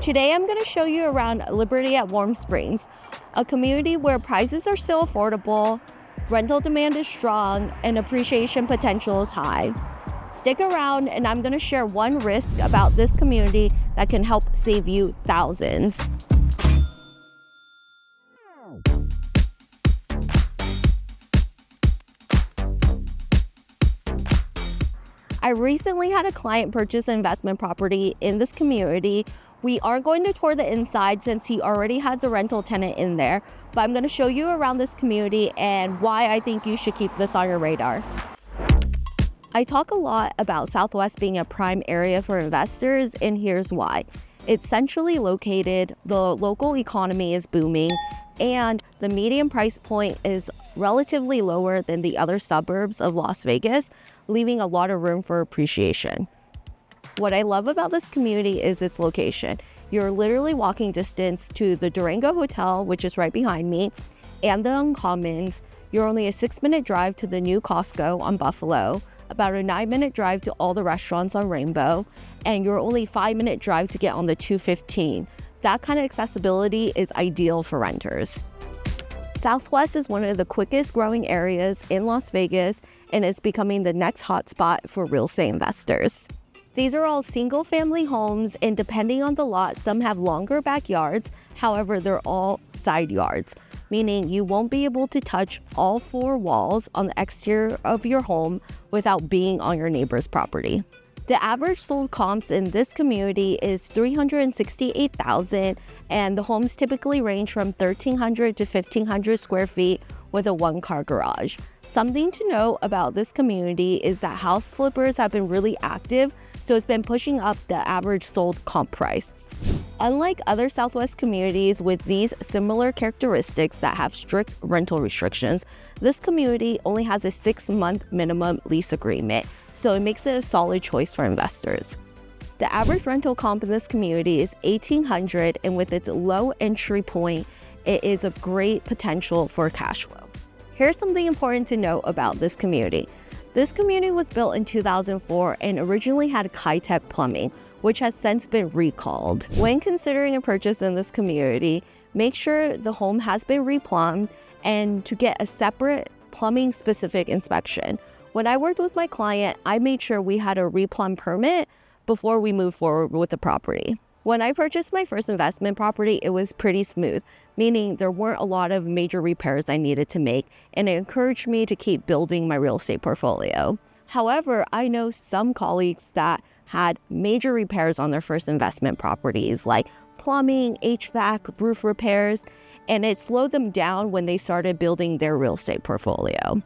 Today I'm going to show you around Liberty at Warm Springs, a community where prices are still affordable, rental demand is strong, and appreciation potential is high. Stick around and I'm going to share one risk about this community that can help save you thousands. I recently had a client purchase an investment property in this community. We are going to tour the inside since he already has a rental tenant in there, but I'm going to show you around this community and why I think you should keep this on your radar. I talk a lot about Southwest being a prime area for investors, and here's why. It's centrally located, the local economy is booming, and the median price point is relatively lower than the other suburbs of Las Vegas, leaving a lot of room for appreciation. What I love about this community is its location. You're literally walking distance to the Durango Hotel, which is right behind me, and the Uncommons. You're only a 6-minute drive to the new Costco on Buffalo, about a 9-minute drive to all the restaurants on Rainbow, and you're only a 5-minute drive to get on the 215. That kind of accessibility is ideal for renters. Southwest is one of the quickest growing areas in Las Vegas and is becoming the next hotspot for real estate investors. These are all single family homes, and depending on the lot, some have longer backyards. However, they're all side yards, meaning you won't be able to touch all 4 walls on the exterior of your home without being on your neighbor's property. The average sold comps in this community is $368,000, and the homes typically range from 1,300 to 1,500 square feet with a 1-car garage. Something to know about this community is that house flippers have been really active, so it's been pushing up the average sold comp price. Unlike other Southwest communities with these similar characteristics that have strict rental restrictions, this community only has a 6-month minimum lease agreement, so it makes it a solid choice for investors. The average rental comp in this community is $1,800, and with its low entry point, it is a great potential for cash flow. Here's something important to note about this community. This community was built in 2004 and originally had high-tech plumbing, which has since been recalled. When considering a purchase in this community, make sure the home has been replumbed and to get a separate plumbing-specific inspection. When I worked with my client, I made sure we had a replumb permit before we moved forward with the property. When I purchased my first investment property, it was pretty smooth, meaning there weren't a lot of major repairs I needed to make, and it encouraged me to keep building my real estate portfolio. However, I know some colleagues that had major repairs on their first investment properties, like plumbing, HVAC, roof repairs, and it slowed them down when they started building their real estate portfolio.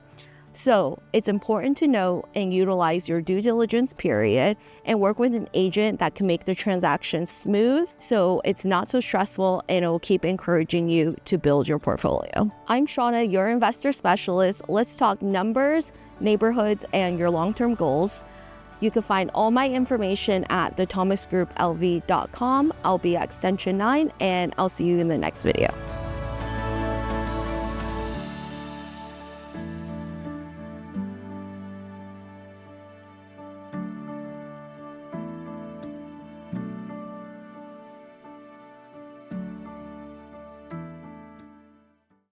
So it's important to know and utilize your due diligence period and work with an agent that can make the transaction smooth so it's not so stressful, and it will keep encouraging you to build your portfolio. I'm Shawna, your investor specialist. Let's talk numbers, neighborhoods, and your long-term goals. You can find all my information at thethomasgrouplv.com. I'll be at extension 9, and I'll see you in the next video.